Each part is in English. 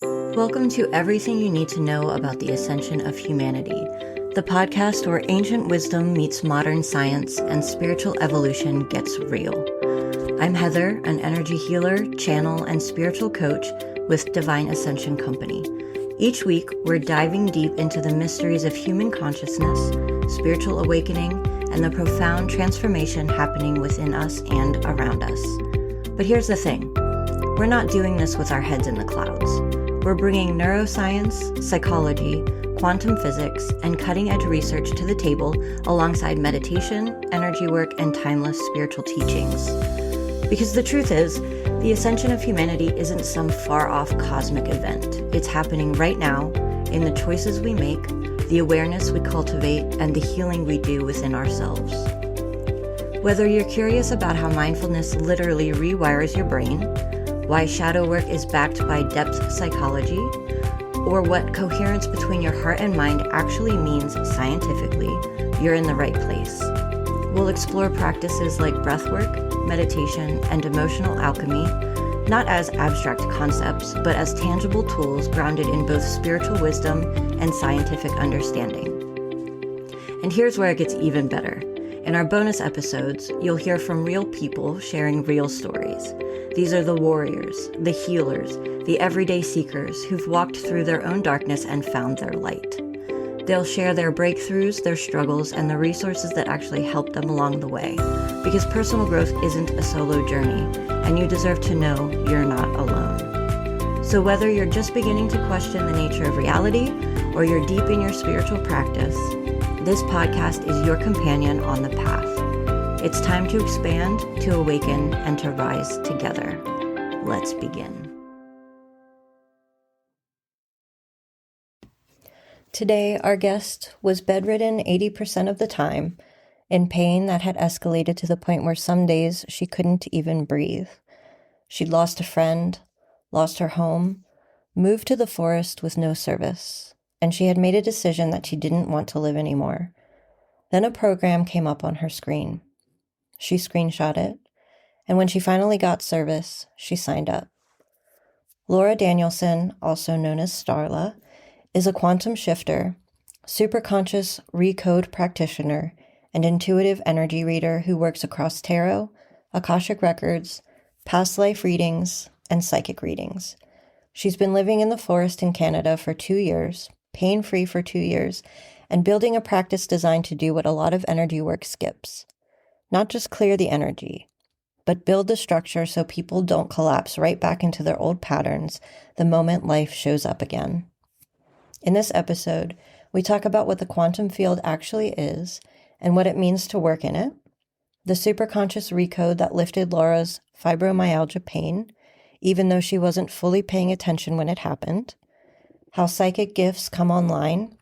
Welcome to Everything You Need to Know About the Ascension of Humanity, the podcast where ancient wisdom meets modern science and spiritual evolution gets real. I'm Heather, an energy healer, channel, and spiritual coach with Divine Ascension Company. Each week, we're diving deep into the mysteries of human consciousness, spiritual awakening, and the profound transformation happening within us and around us. But here's the thing. We're not doing this with our heads in the clouds. We're bringing neuroscience, psychology, quantum physics, and cutting-edge research to the table alongside meditation, energy work, and timeless spiritual teachings. Because the truth is, the ascension of humanity isn't some far-off cosmic event. It's happening right now in the choices we make, the awareness we cultivate, and the healing we do within ourselves. Whether you're curious about how mindfulness literally rewires your brain, why shadow work is backed by depth psychology, or what coherence between your heart and mind actually means scientifically, you're in the right place. We'll explore practices like breathwork, meditation, and emotional alchemy, not as abstract concepts, but as tangible tools grounded in both spiritual wisdom and scientific understanding. And here's where it gets even better. In our bonus episodes, you'll hear from real people sharing real stories. These are the warriors, the healers, the everyday seekers who've walked through their own darkness and found their light. They'll share their breakthroughs, their struggles, and the resources that actually helped them along the way. Because personal growth isn't a solo journey, and you deserve to know you're not alone. So whether you're just beginning to question the nature of reality, or you're deep in your spiritual practice, this podcast is your companion on the path. It's time to expand, to awaken, and to rise together. Let's begin. Today, our guest was bedridden 80% of the time, in pain that had escalated to the point where some days she couldn't even breathe. She'd lost a friend, lost her home, moved to the forest with no service, and she had made a decision that she didn't want to live anymore. Then a program came up on her screen. She screenshot it, and when she finally got service, she signed up. Lora Danielson, also known as Starla, is a quantum shifter, Superconscious Recode practitioner, and intuitive energy reader who works across tarot, Akashic records, past life readings, and psychic readings. She's been living in the forest in Canada for 2 years, pain-free for 2 years, and building a practice designed to do what a lot of energy work skips. Not just clear the energy, but build the structure so people don't collapse right back into their old patterns the moment life shows up again. In this episode, we talk about what the quantum field actually is and what it means to work in it, the superconscious recode that lifted Laura's fibromyalgia pain, even though she wasn't fully paying attention when it happened, how psychic gifts come online,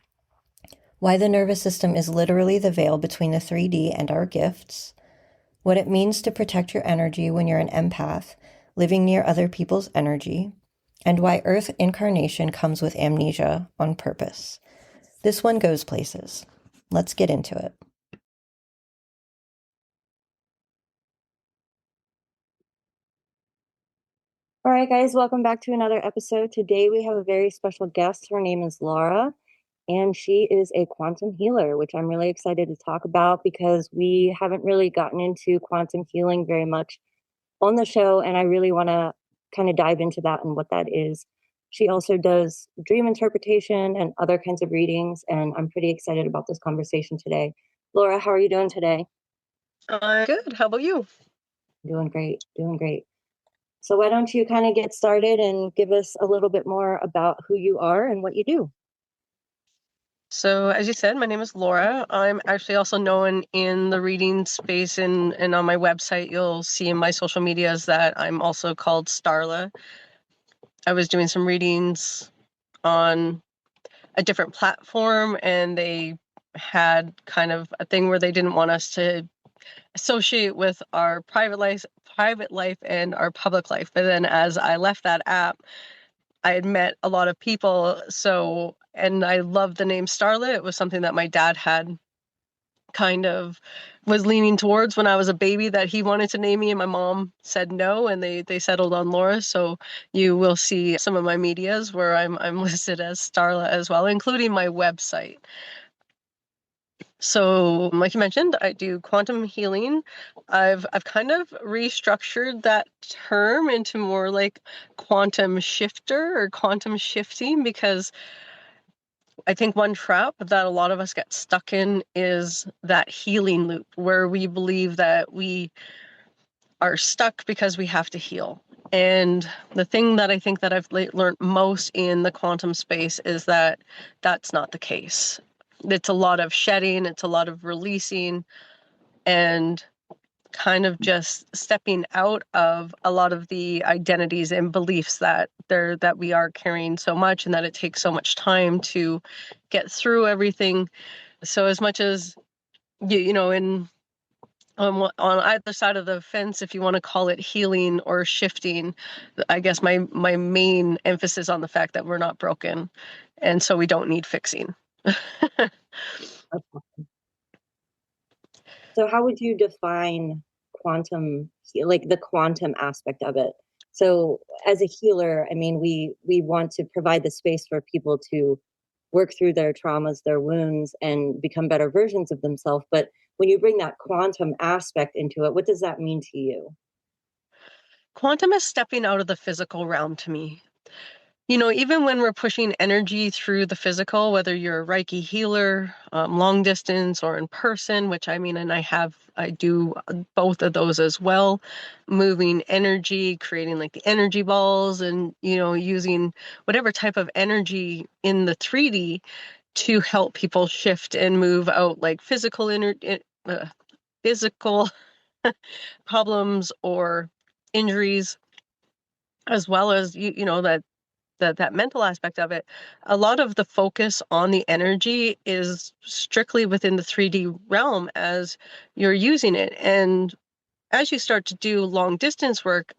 why the nervous system is literally the veil between the 3D and our gifts, what it means to protect your energy when you're an empath, living near other people's energy, and why Earth incarnation comes with amnesia on purpose. This one goes places. Let's get into it. All right, guys, welcome back to another episode. Today we have a very special guest. Her name is Lora, and she is a quantum healer, which I'm really excited to talk about because we haven't really gotten into quantum healing very much on the show, and I really want to kind of dive into that and what that is. She also does dream interpretation and other kinds of readings, and I'm pretty excited about this conversation today. Lora, how are you doing today? I'm good. How about you? Doing great, doing great. So why don't you kind of get started and give us a little bit more about who you are and what you do? So, as you said, my name is Lora. I'm actually also known in the reading space, and on my website, you'll see in my social medias that I'm also called Starla. I was doing some readings on a different platform, and they had kind of a thing where they didn't want us to associate with our private life and our public life. But then as I left that app, I had met a lot of people. And I loved the name Starla. It was something that my dad had kind of was leaning towards when I was a baby that he wanted to name me, and my mom said no, and they settled on Lora. So you will see some of my medias where I'm listed as Starla as well, including my website. So, like you mentioned, I do quantum healing. I've kind of restructured that term into more like quantum shifter or quantum shifting, because I think one trap that a lot of us get stuck in is that healing loop where we believe that we are stuck because we have to heal. And the thing that I think that I've learned most in the quantum space is that that's not the case. It's a lot of shedding, it's a lot of releasing, and kind of just stepping out of a lot of the identities and beliefs that we are carrying so much, and that it takes so much time to get through everything. So as much as you know, in on either side of the fence, if you want to call it healing or shifting, I guess my main emphasis on the fact that we're not broken, and so we don't need fixing. So how would you define quantum, like the quantum aspect of it? So as a healer, I mean, we want to provide the space for people to work through their traumas, their wounds, and become better versions of themselves. But when you bring that quantum aspect into it, what does that mean to you? Quantum is stepping out of the physical realm to me. You know, even when we're pushing energy through the physical, whether you're a Reiki healer, long distance or in person, which I mean, and I do both of those as well, moving energy, creating like the energy balls, and, you know, using whatever type of energy in the 3D to help people shift and move out like physical problems or injuries, as well as you know that mental aspect of it. A lot of the focus on the energy is strictly within the 3D realm as you're using it. And as you start to do long distance work,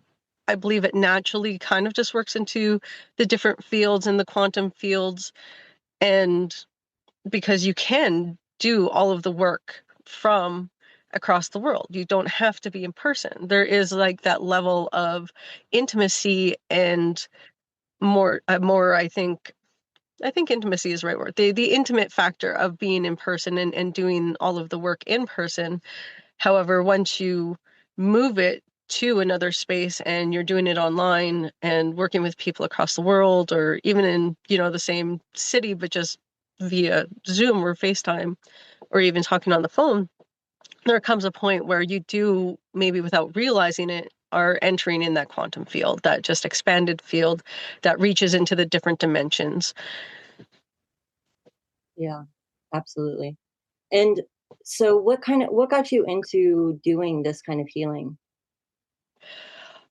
I believe it naturally kind of just works into the different fields and the quantum fields. And because you can do all of the work from across the world, you don't have to be in person. There is like that level of intimacy and more I think intimacy is the right word. The intimate factor of being in person and doing all of the work in person. However, once you move it to another space and you're doing it online and working with people across the world, or even in, you know, the same city, but just via Zoom or FaceTime, or even talking on the phone, there comes a point where you do, maybe without realizing it, are entering in that quantum field, that just expanded field that reaches into the different dimensions. Yeah, absolutely. And so what got you into doing this kind of healing?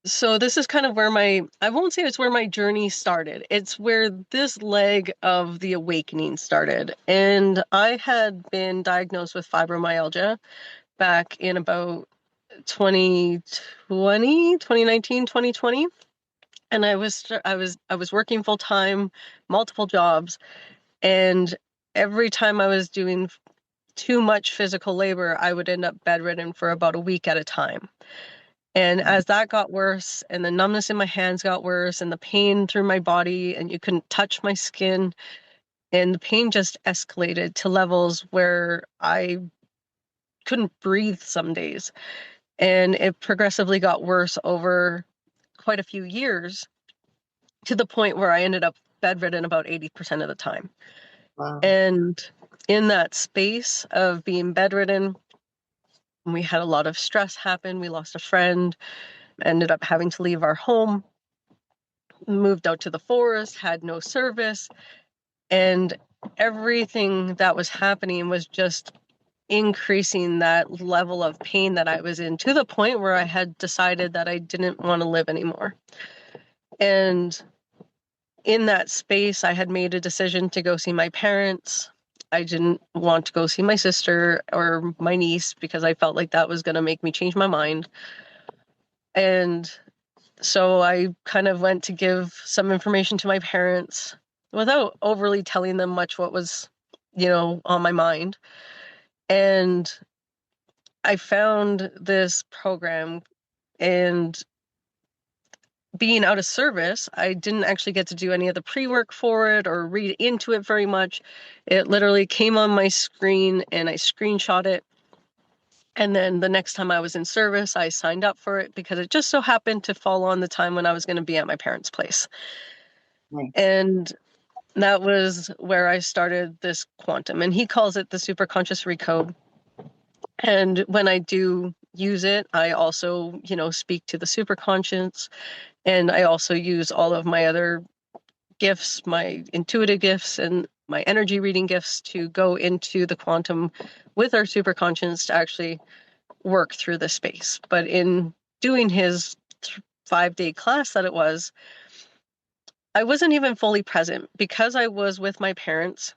So this is kind of where I won't say it's where my journey started. It's where this leg of the awakening started. And I had been diagnosed with fibromyalgia back in about 2019, 2020. And I was working full time, multiple jobs, and every time I was doing too much physical labor, I would end up bedridden for about a week at a time. And as that got worse, and the numbness in my hands got worse, and the pain through my body, and you couldn't touch my skin, and the pain just escalated to levels where I couldn't breathe some days. And it progressively got worse over quite a few years, to the point where I ended up bedridden about 80% of the time. Wow. And in that space of being bedridden, we had a lot of stress happen. We lost a friend, ended up having to leave our home, moved out to the forest, had no service, and everything that was happening was just increasing that level of pain that I was in, to the point where I had decided that I didn't want to live anymore. And in that space, I had made a decision to go see my parents. I didn't want to go see my sister or my niece because I felt like that was going to make me change my mind. And so I kind of went to give some information to my parents without overly telling them much what was, you know, on my mind. And I found this program, and being out of service, I didn't actually get to do any of the pre-work for it or read into it very much. It literally came on my screen and I screenshot it. And then the next time I was in service, I signed up for it because it just so happened to fall on the time when I was going to be at my parents' place. Nice. And that was where I started this quantum. And he calls it the Superconscious Recode. And when I do use it, I also, speak to the superconscious. And I also use all of my other gifts, my intuitive gifts and my energy reading gifts, to go into the quantum with our superconscious to actually work through the space. But in doing his 5-day class that it was, I wasn't even fully present because I was with my parents.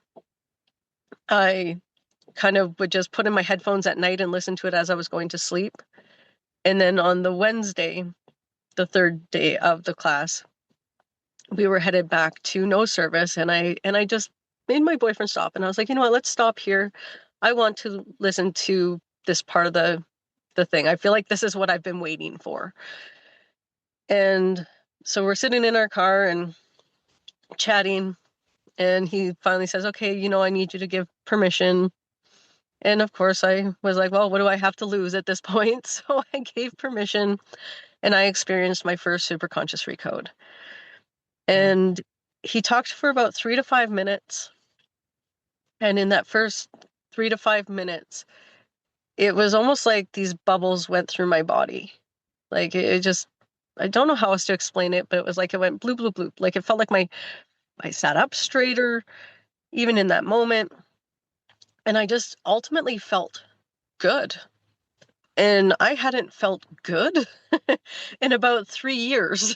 I kind of would just put in my headphones at night and listen to it as I was going to sleep. And then on the Wednesday, the 3rd day of the class, we were headed back to no service, and I just made my boyfriend stop, and I was like, you know what, let's stop here. I want to listen to this part of the thing. I feel like this is what I've been waiting for. And so we're sitting in our car and chatting, and he finally says, okay, I need you to give permission. And of course I was like, well, what do I have to lose at this point? So I gave permission, and I experienced my first superconscious recode. And he talked for about 3 to 5 minutes. And in that first 3 to 5 minutes, it was almost like these bubbles went through my body. Like it just, I don't know how else to explain it, but it was like it went bloop, bloop, bloop. Like it felt like I sat up straighter, even in that moment. And I just ultimately felt good. And I hadn't felt good in about 3 years.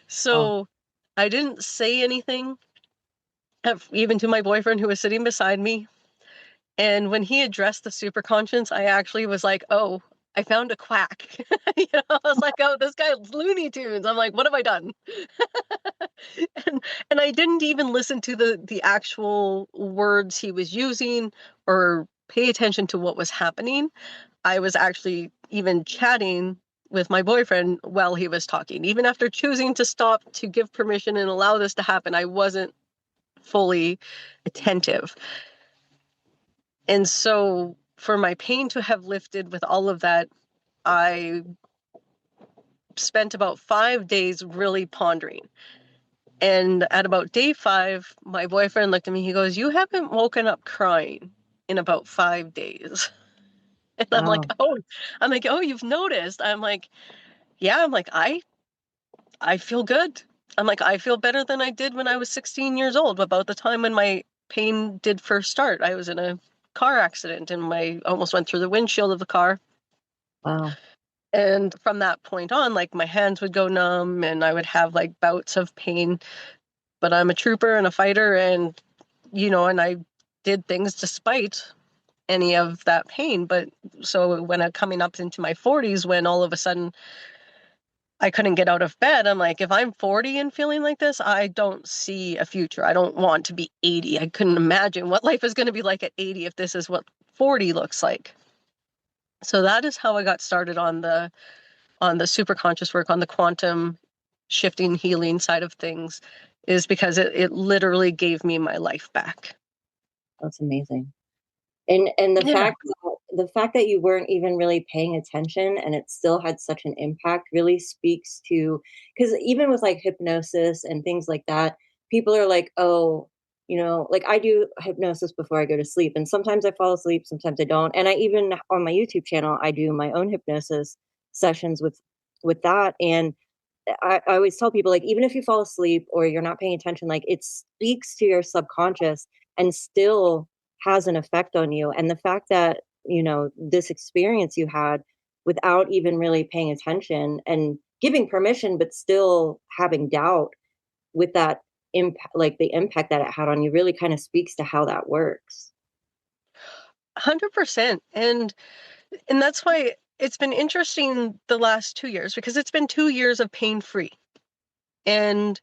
So I didn't say anything, even to my boyfriend who was sitting beside me. And when he addressed the superconscious, I actually was like, oh, I found a quack. I was like, oh, this guy's Looney Tunes. I'm like, what have I done? and I didn't even listen to the actual words he was using or pay attention to what was happening. I was actually even chatting with my boyfriend while he was talking. Even after choosing to stop to give permission and allow this to happen, I wasn't fully attentive. And so for my pain to have lifted with all of that, I spent about 5 days really pondering. And at about day 5, my boyfriend looked at me. He goes, you haven't woken up crying in about 5 days. And Wow. I'm like, oh, you've noticed. I'm like, yeah, I'm like, I feel good. I'm like, I feel better than I did when I was 16 years old, about the time when my pain did first start. I was in a car accident and I almost went through the windshield of the car. Wow. And from that point on, like my hands would go numb and I would have like bouts of pain. But I'm a trooper and a fighter, and and I did things despite any of that pain. But so when I'm coming up into my 40s, when all of a sudden I couldn't get out of bed, I'm like, if I'm 40 and feeling like this, I don't see a future. I don't want to be 80. I couldn't imagine what life is going to be like at 80 if this is what 40 looks like. So that is how I got started on the superconscious work, on the quantum shifting healing side of things, is because it literally gave me my life back. That's amazing. And Yeah. the fact that you weren't even really paying attention and it still had such an impact really speaks to, because even with like hypnosis and things like that, people are like, oh, like I do hypnosis before I go to sleep, and sometimes I fall asleep, sometimes I don't. And I even on my YouTube channel, I do my own hypnosis sessions with that. And I always tell people, like, even if you fall asleep or you're not paying attention, like it speaks to your subconscious and still has an effect on you. And the fact that, this experience you had without even really paying attention and giving permission, but still having doubt with that impact, like the impact that it had on you, really kind of speaks to how that works. 100%. And that's why it's been interesting the last 2 years, because it's been 2 years of pain free. And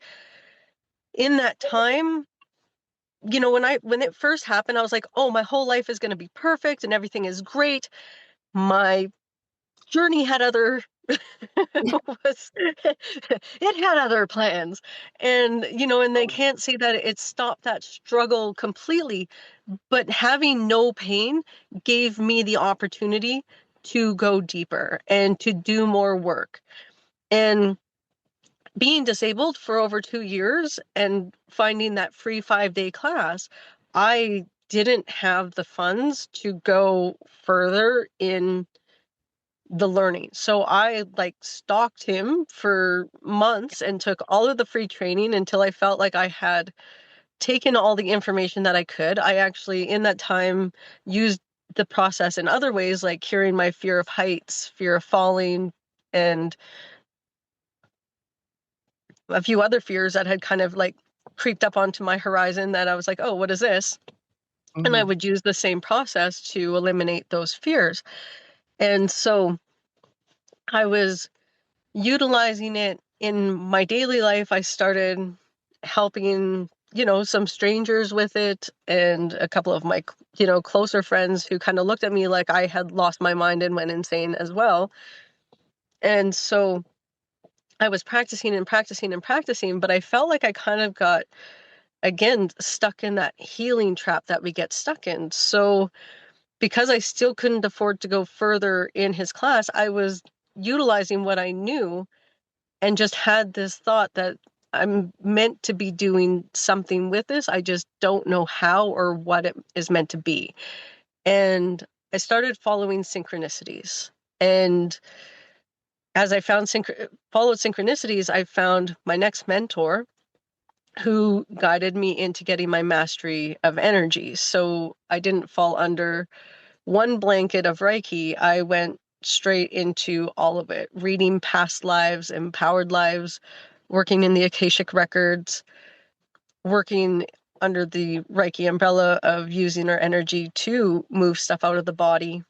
in that time, when it first happened, I was like, oh, my whole life is going to be perfect and everything is great. My journey had other it had other plans, and they can't see that it stopped that struggle completely, but having no pain gave me the opportunity to go deeper and to do more work. And being disabled for over 2 years and finding that free 5-day class, I didn't have the funds to go further in the learning. So I stalked him for months and took all of the free training until I felt like I had taken all the information that I could. I actually, in that time, used the process in other ways, like curing my fear of heights, fear of falling, and a few other fears that had kind of creeped up onto my horizon that I was like, oh, what is this? And I would use the same process to eliminate those fears. And so I was utilizing it in my daily life. I started helping, some strangers with it, and a couple of my, closer friends who kind of looked at me like I had lost my mind and went insane as well. And so I was practicing and practicing and practicing, but I felt like I kind of got, again, stuck in that healing trap that we get stuck in. So because I still couldn't afford to go further in his class, I was utilizing what I knew and just had this thought that I'm meant to be doing something with this. I just don't know how or what it is meant to be. And I started following synchronicities. And as I followed synchronicities, I found my next mentor who guided me into getting my mastery of energy. So I didn't fall under one blanket of Reiki. I went straight into all of it, reading past lives, empowered lives, working in the Akashic records, working under the Reiki umbrella of using our energy to move stuff out of the body,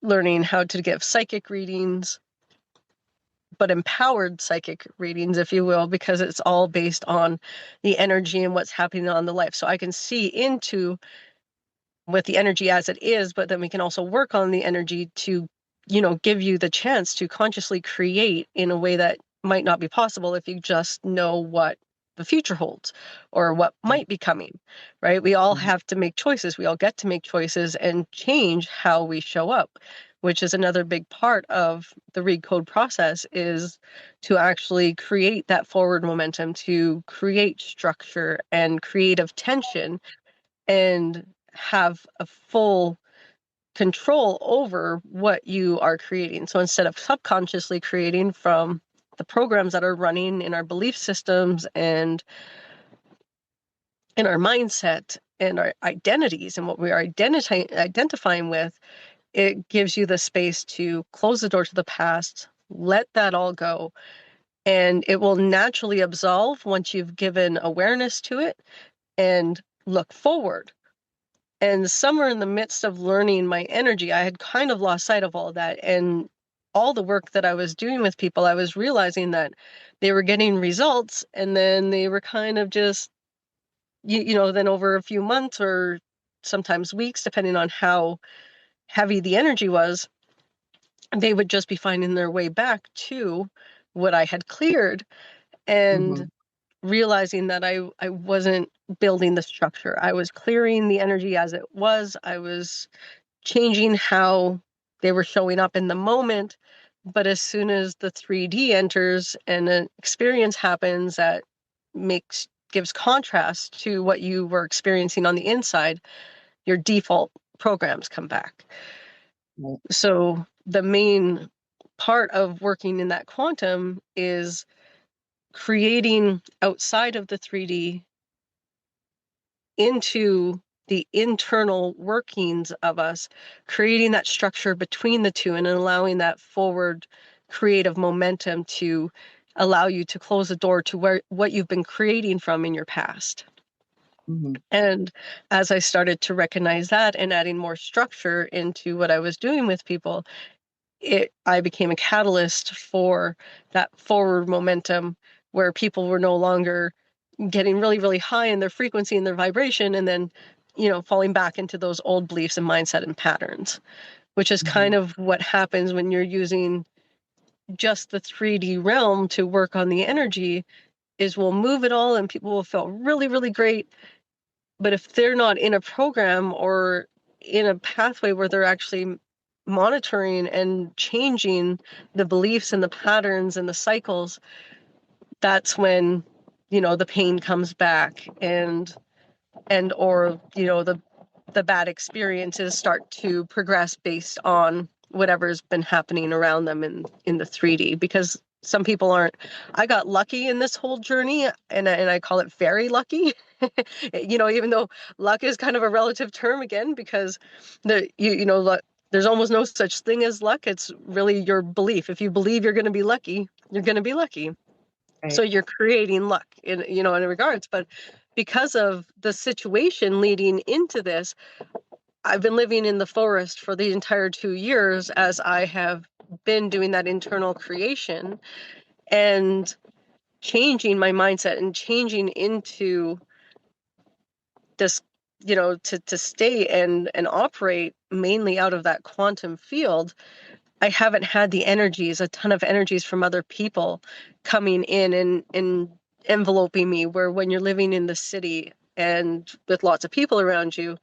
learning how to give psychic readings, but empowered psychic readings, if you will, because it's all based on the energy and what's happening on the life. So I can see into with the energy as it is, but then we can also work on the energy to, give you the chance to consciously create in a way that might not be possible if you just know what the future holds or what might be coming, right? We all have to make choices. We all get to make choices and change how we show up, which is another big part of the Recode process, is to actually create that forward momentum, to create structure and creative tension, and have a full control over what you are creating. So instead of subconsciously creating from the programs that are running in our belief systems and in our mindset and our identities and what we are identifying with, it gives you the space to close the door to the past, let that all go, and it will naturally absolve once you've given awareness to it and look forward. And somewhere in the midst of learning my energy, I had kind of lost sight of all that. And all the work that I was doing with people, I was realizing that they were getting results, and then they were kind of just, then over a few months or sometimes weeks, depending on how heavy the energy was, they would just be finding their way back to what I had cleared. And realizing that I wasn't building the structure. I was clearing the energy as it was. I was changing how they were showing up in the moment. But as soon as the 3D enters and an experience happens that gives contrast to what you were experiencing on the inside, your default programs come back. Right. So the main part of working in that quantum is creating outside of the 3D into the internal workings of us, creating that structure between the two and allowing that forward creative momentum to allow you to close the door to what you've been creating from in your past. And as I started to recognize that and adding more structure into what I was doing with people, I became a catalyst for that forward momentum where people were no longer getting really, really high in their frequency and their vibration, and then, falling back into those old beliefs and mindset and patterns, which is kind of what happens when you're using just the 3D realm to work on the energy. Is we'll move it all and people will feel really, really great. But if they're not in a program or in a pathway where they're actually monitoring and changing the beliefs and the patterns and the cycles, that's when, the pain comes back, or the bad experiences start to progress based on whatever's been happening around them in the 3D. Because some people aren't. I got lucky in this whole journey, and I call it very lucky. Even though luck is kind of a relative term again, because there's almost no such thing as luck. It's really your belief. If you believe you're going to be lucky, you're going to be lucky. Right. So you're creating luck in regards. But because of the situation leading into this, I've been living in the forest for the entire 2 years as I have been doing that internal creation and changing my mindset and changing into this, to stay and operate mainly out of that quantum field. I haven't had a ton of energies from other people coming in and enveloping me, where when you're living in the city and with lots of people around you,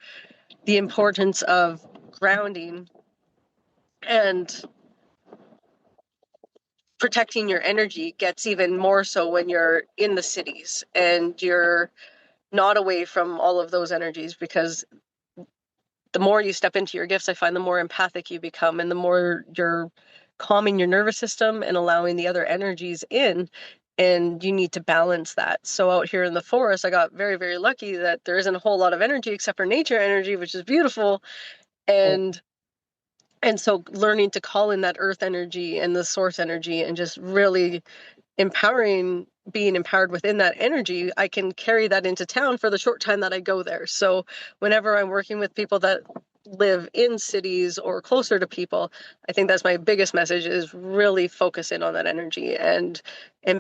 the importance of grounding and protecting your energy gets even more so when you're in the cities and you're not away from all of those energies. Because the more you step into your gifts, I find the more empathic you become, and the more you're calming your nervous system and allowing the other energies in. And you need to balance that. So out here in the forest, I got very, very lucky that there isn't a whole lot of energy except for nature energy, which is beautiful. And so learning to call in that earth energy and the source energy and just really being empowered within that energy, I can carry that into town for the short time that I go there. So whenever I'm working with people that live in cities or closer to people, I think that's my biggest message, is really focus in on that energy and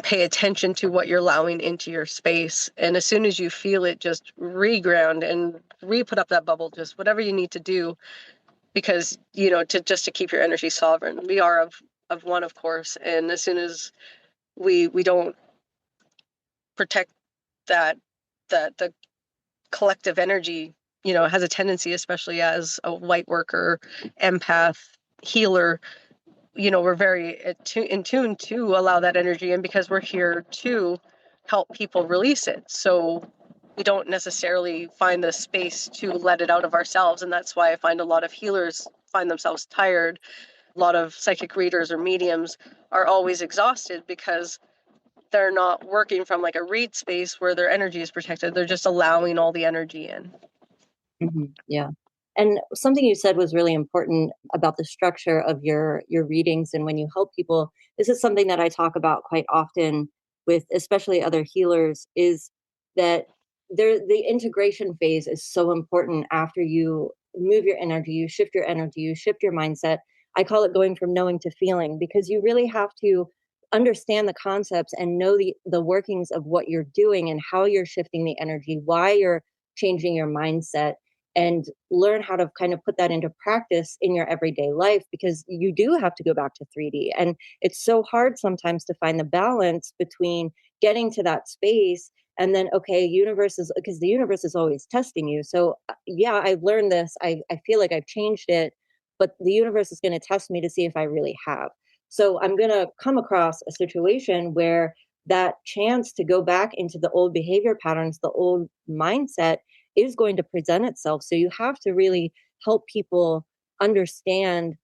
pay attention to what you're allowing into your space. And as soon as you feel it, just reground and re-put up that bubble, just whatever you need to do, because, to keep your energy sovereign. We are of one, of course. And as soon as we don't protect that the collective energy, has a tendency, especially as a light worker, empath, healer, we're very in tune to allow that energy in, because we're here to help people release it. So we don't necessarily find the space to let it out of ourselves. And that's why I find a lot of healers find themselves tired. A lot of psychic readers or mediums are always exhausted, because they're not working from like a read space where their energy is protected. They're just allowing all the energy in. Yeah. And something you said was really important about the structure of your readings and when you help people. This is something that I talk about quite often with especially other healers, is that the integration phase is so important after you move your energy, you shift your energy, you shift your mindset. I call it going from knowing to feeling, because you really have to understand the concepts and know the workings of what you're doing and how you're shifting the energy, why you're changing your mindset, and learn how to kind of put that into practice in your everyday life, because you do have to go back to 3D. And it's so hard sometimes to find the balance between getting to that space and then, okay, because the universe is always testing you. So yeah, I've learned this. I feel like I've changed it, but the universe is going to test me to see if I really have. So I'm going to come across a situation where that chance to go back into the old behavior patterns, the old mindset, is going to present itself. So you have to really help people understand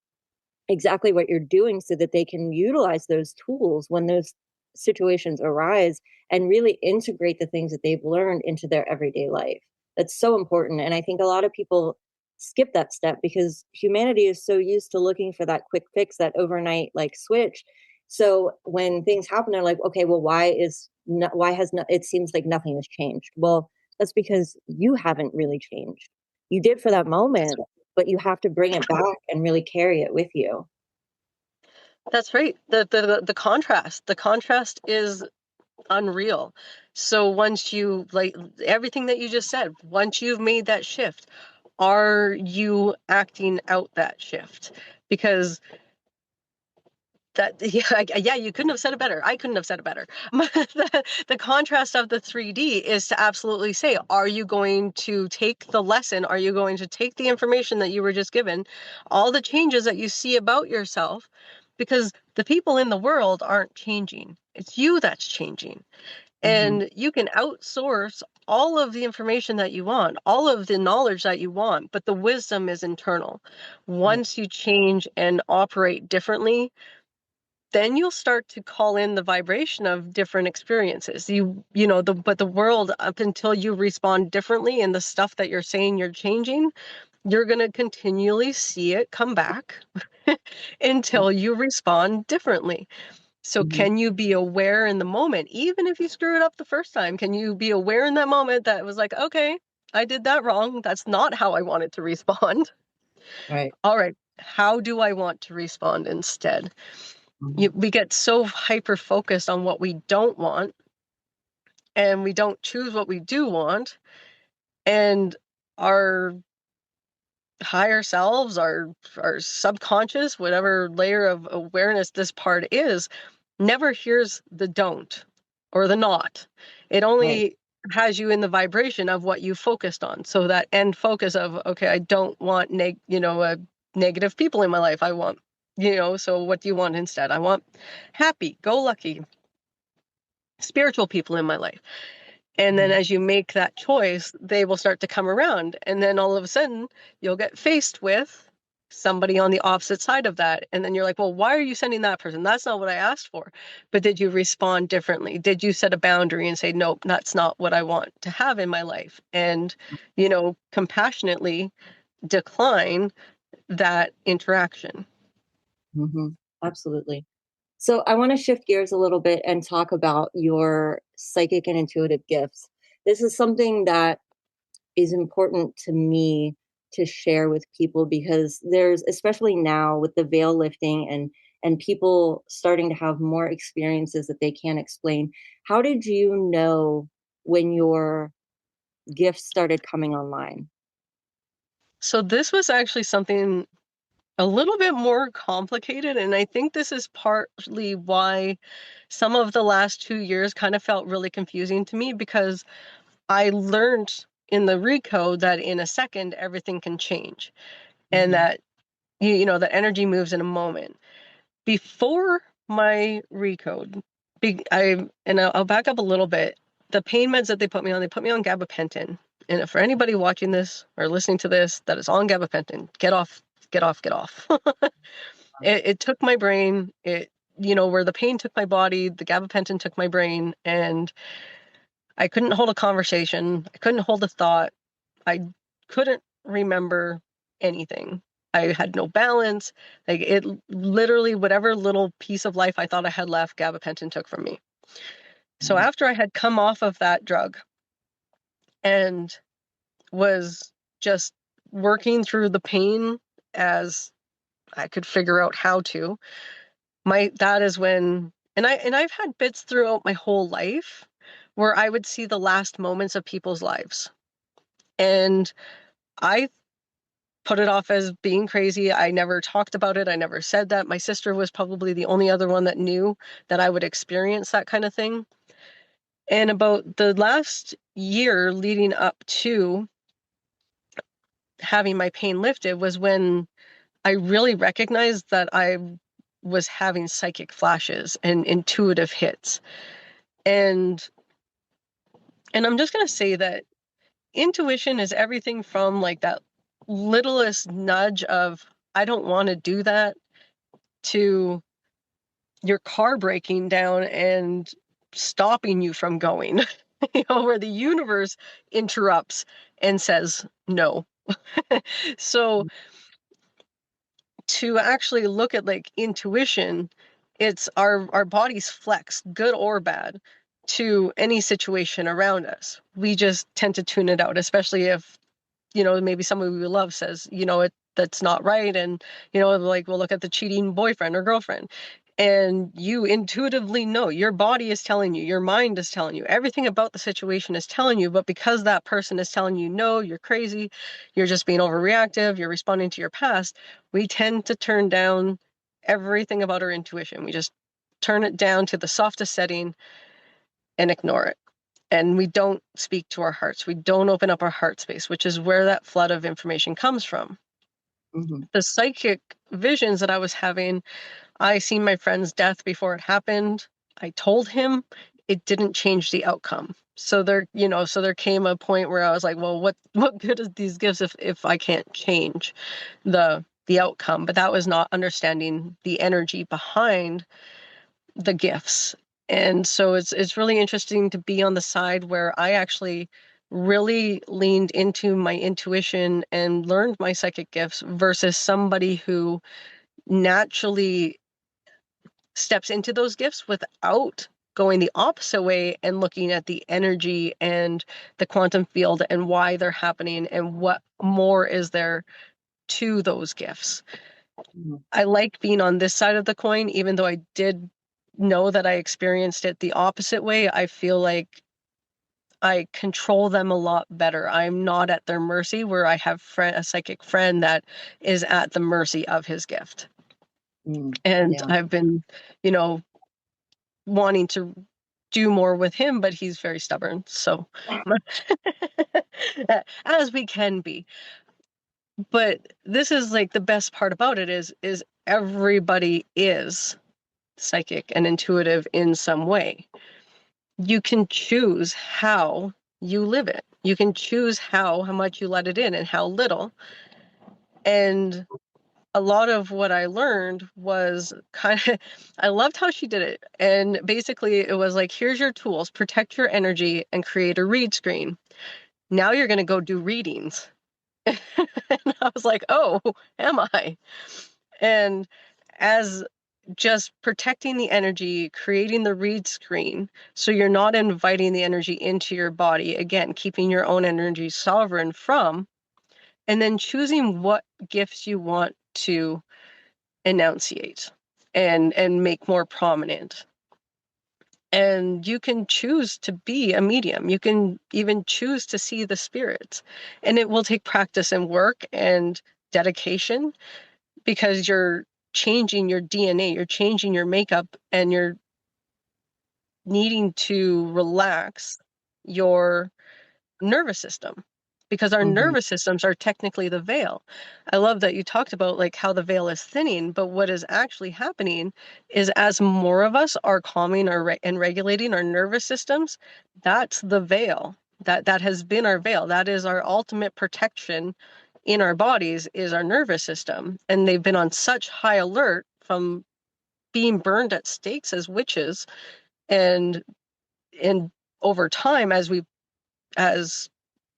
exactly what you're doing so that they can utilize those tools when those situations arise and really integrate the things that they've learned into their everyday life. That's so important. And I think a lot of people skip that step because humanity is so used to looking for that quick fix, that overnight like switch. So when things happen, they're like, okay, well, it seems like nothing has changed. Well, that's because you haven't really changed. You did for that moment, but you have to bring it back and really carry it with you. That's right. The contrast is unreal. So once you, like everything that you just said, once you've made that shift, are you acting out that shift? Because that, yeah, you couldn't have said it better. I couldn't have said it better. The contrast of the 3D is to absolutely say, are you going to take the lesson? Are you going to take the information that you were just given, all the changes that you see about yourself? Because the people in the world aren't changing. It's you that's changing. Mm-hmm. And you can outsource all of the information that you want, all of the knowledge that you want, but the wisdom is internal. Right. Once you change and operate differently, then you'll start to call in the vibration of different experiences. But the world, up until you respond differently in the stuff that you're saying you're changing, you're going to continually see it come back until you respond differently. So Mm-hmm. can you be aware in the moment, even if you screw it up the first time? Can you be aware in that moment that it was like, okay, I did that wrong. That's not how I wanted to respond. Right. All right, how do I want to respond instead? Mm-hmm. We get so hyper focused on what we don't want, and we don't choose what we do want. And our higher selves, our subconscious, whatever layer of awareness this part is, never hears the don't or the not. It Right. only has you in the vibration of what you focused on. So that end focus of, okay, I don't want negative people in my life. I want, so what do you want instead? I want happy, go lucky, spiritual people in my life. And then Mm-hmm. as you make that choice, they will start to come around. And then all of a sudden, you'll get faced with somebody on the opposite side of that. And then you're like, well, why are you sending that person? That's not what I asked for. But did you respond differently? Did you set a boundary and say, nope, that's not what I want to have in my life? And, compassionately decline that interaction. Mm-hmm. Absolutely. So I want to shift gears a little bit and talk about your psychic and intuitive gifts. This is something that is important to me to share with people because there's, especially now with the veil lifting and people starting to have more experiences that they can't explain. How did you know when your gifts started coming online? So this was actually something a little bit more complicated. And I think this is partly why some of the last 2 years kind of felt really confusing to me, because I learned in the recode that in a second, everything can change, and Mm-hmm. that, that energy moves in a moment. Before my recode, I'll back up a little bit. The pain meds that they put me on gabapentin. And for anybody watching this or listening to this that is on gabapentin, get off, get off, get off. It took my brain. Where the pain took my body, the gabapentin took my brain, and I couldn't hold a conversation. I couldn't hold a thought. I couldn't remember anything. I had no balance. Like, it literally, whatever little piece of life I thought I had left, gabapentin took from me. So after I had come off of that drug and was just working through the pain as I could figure out how to, that is when, and I've had bits throughout my whole life where I would see the last moments of people's lives. And I put it off as being crazy. I never talked about it. I never said that. My sister was probably the only other one that knew that I would experience that kind of thing. And about the last year leading up to having my pain lifted was when I really recognized that I was having psychic flashes and intuitive hits. And I'm just going to say that intuition is everything from like that littlest nudge of, I don't want to do that, to your car breaking down and stopping you from going, where the universe interrupts and says no. So to actually look at like intuition, it's our bodies flex, good or bad, to any situation around us. We just tend to tune it out, especially if, maybe someone we love says, that's not right. And, like, we'll look at the cheating boyfriend or girlfriend. And you intuitively know, your body is telling you, your mind is telling you, everything about the situation is telling you, but because that person is telling you, no, you're crazy, you're just being overreactive, you're responding to your past, we tend to turn down everything about our intuition. We just turn it down to the softest setting and ignore it. And we don't speak to our hearts. We don't open up our heart space, which is where that flood of information comes from. Mm-hmm. The psychic visions that I was having, I seen my friend's death before it happened. I told him, it didn't change the outcome. So there came a point where I was like, well, what good is these gifts if I can't change the outcome? But that was not understanding the energy behind the gifts. And so it's really interesting to be on the side where I actually really leaned into my intuition and learned my psychic gifts versus somebody who naturally steps into those gifts without going the opposite way and looking at the energy and the quantum field and why they're happening and what more is there to those gifts. Mm-hmm. I like being on this side of the coin, even though I did know that I experienced it the opposite way. I feel like I control them a lot better. I'm not at their mercy, where I have a psychic friend that is at the mercy of his gift. And Yeah. I've been, wanting to do more with him, but he's very stubborn. So, as we can be. But this is like the best part about it is everybody is psychic and intuitive in some way. You can choose how you live it. You can choose how much you let it in and how little. And a lot of what I learned was I loved how she did it. And basically it was like, here's your tools, protect your energy and create a read screen. Now you're going to go do readings. And I was like, oh, am I? And as just protecting the energy, creating the read screen, so you're not inviting the energy into your body, again, keeping your own energy sovereign from, and then choosing what gifts you want to enunciate and make more prominent. And you can choose to be a medium. You can even choose to see the spirits. And it will take practice and work and dedication, because you're changing your DNA, you're changing your makeup, and you're needing to relax your nervous system, because our Mm-hmm. nervous systems are technically the veil. I love that you talked about like how the veil is thinning, but what is actually happening is as more of us are calming and regulating our nervous systems, that's the veil. That has been our veil. That is our ultimate protection in our bodies, is our nervous system. And they've been on such high alert from being burned at stakes as witches, and over time, as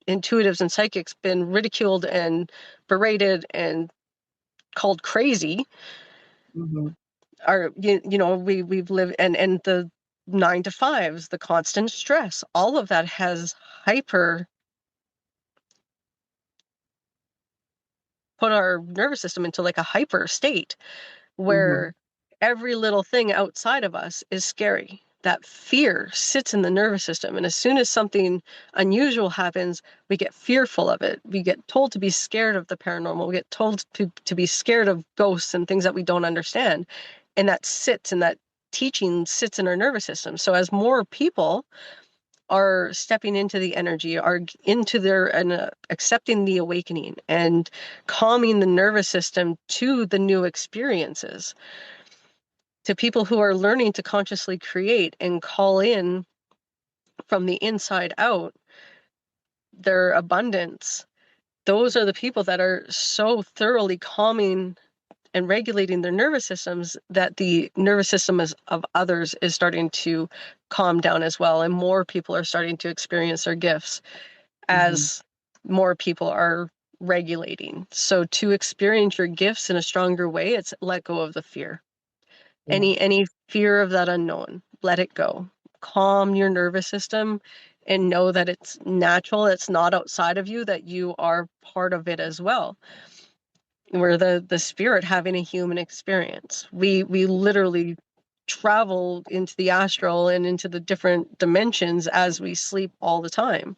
intuitives and psychics been ridiculed and berated and called crazy. Mm-hmm. We've lived, and the 9 to 5s, the constant stress, all of that has hyper put our nervous system into like a hyper state Mm-hmm. where every little thing outside of us is scary. That fear sits in the nervous system. And as soon as something unusual happens, we get fearful of it. We get told to be scared of the paranormal. We get told to be scared of ghosts and things that we don't understand. And that sits, and that teaching sits in our nervous system. So as more people are stepping into the energy, are into their and accepting the awakening and calming the nervous system to the new experiences, to people who are learning to consciously create and call in from the inside out their abundance. Those are the people that are so thoroughly calming and regulating their nervous systems that the nervous system of others is starting to calm down as well. And more people are starting to experience their gifts Mm-hmm. as more people are regulating. So to experience your gifts in a stronger way, it's let go of the fear. Yeah. Any fear of that unknown, let it go. Calm your nervous system and know that it's natural, it's not outside of you, that you are part of it as well. We're the spirit having a human experience. We literally travel into the astral and into the different dimensions as we sleep all the time.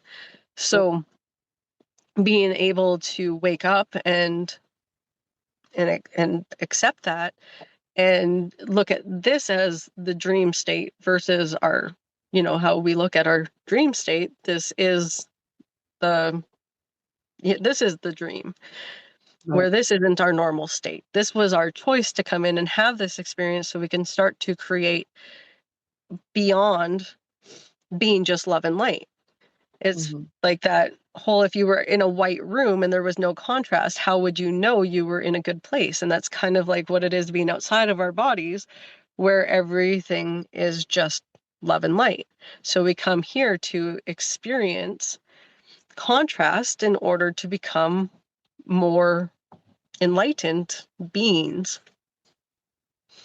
So being able to wake up and accept that and look at this as the dream state versus our, how we look at our dream state. This is the dream, where this isn't our normal state. This was our choice to come in and have this experience so we can start to create beyond being just love and light. It's like that whole, if you were in a white room and there was no contrast, how would you know you were in a good place? And that's kind of like what it is being outside of our bodies, where everything is just love and light. So we come here to experience contrast in order to become more enlightened beings.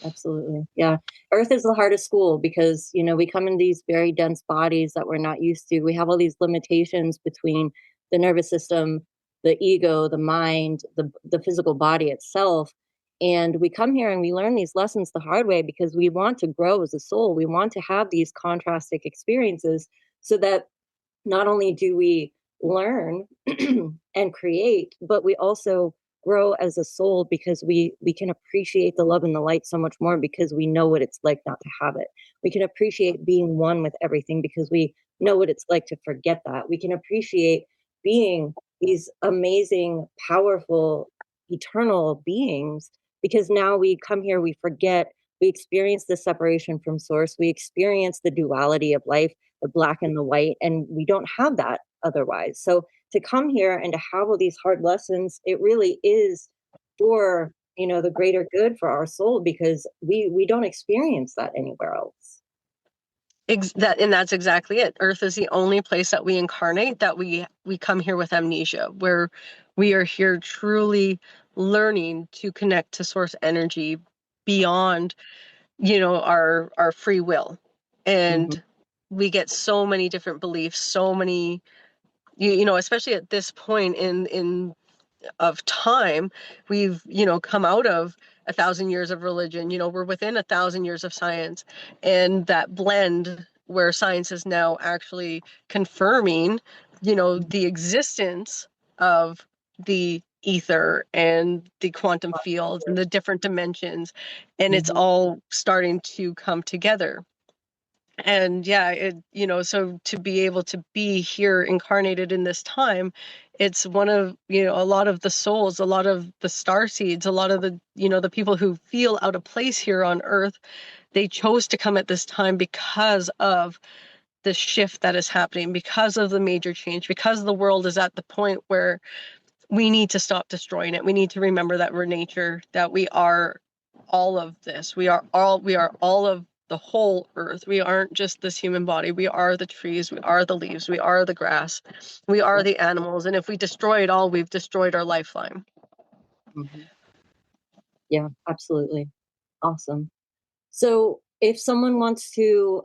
Absolutely. Yeah. Earth is the hardest school because, we come in these very dense bodies that we're not used to. We have all these limitations between the nervous system, the ego, the mind, the physical body itself. And we come here and we learn these lessons the hard way because we want to grow as a soul. We want to have these contrastic experiences so that not only do we learn and create, but we also grow as a soul because we can appreciate the love and the light so much more because we know what it's like not to have it. We can appreciate being one with everything because we know what it's like to forget that. We can appreciate being these amazing, powerful, eternal beings because now we come here, we forget, we experience the separation from source, we experience the duality of life, the black and the white, and we don't have that otherwise. So to come here and to have all these hard lessons, it really is for, the greater good for our soul because we don't experience that anywhere else. And that's exactly it. Earth is the only place that we incarnate, that we come here with amnesia, where we are here truly learning to connect to source energy beyond, our free will. And we get so many different beliefs, so many, especially at this point in of time, we've, come out of 1,000 years of religion, we're within 1,000 years of science, and that blend where science is now actually confirming, the existence of the ether and the quantum fields and the different dimensions, and it's all starting to come together. And yeah, so to be able to be here incarnated in this time, it's one of, a lot of the souls, a lot of the star seeds, a lot of the, the people who feel out of place here on Earth, they chose to come at this time because of the shift that is happening, because of the major change, because the world is at the point where we need to stop destroying it. We need to remember that we're nature, that we are all of this. We are all of the whole Earth. We aren't just this human body. We are the trees. We are the leaves. We are the grass. We are the animals. And if we destroy it all, we've destroyed our lifeline. Yeah, absolutely. Awesome. So if someone wants to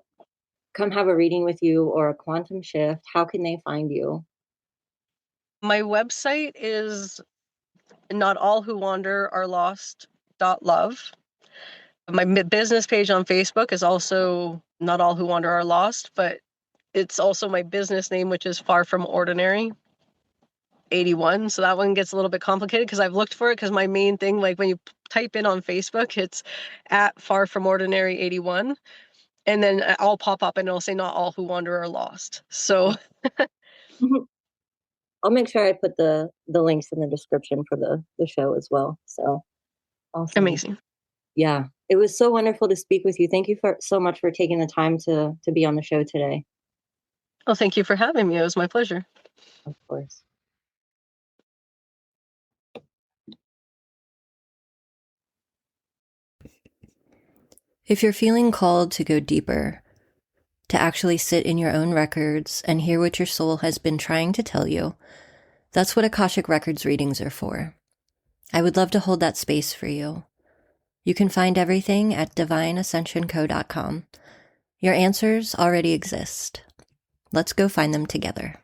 come have a reading with you or a quantum shift, how can they find you? My website is notallwhowanderarlost.love. My business page on Facebook is also Not All Who Wander Are Lost, but it's also my business name, which is Far From Ordinary 81. So that one gets a little bit complicated because I've looked for it, because my main thing, like when you type in on Facebook, it's at Far From Ordinary 81. And then I'll pop up and it'll say Not All Who Wander Are Lost. So I'll make sure I put the links in the description for the show as well. So awesome. Amazing. Yeah. It was so wonderful to speak with you. Thank you so much for taking the time to be on the show today. Well, thank you for having me. It was my pleasure. Of course. If you're feeling called to go deeper, to actually sit in your own records and hear what your soul has been trying to tell you, that's what Akashic Records readings are for. I would love to hold that space for you. You can find everything at divineascensionco.com. Your answers already exist. Let's go find them together.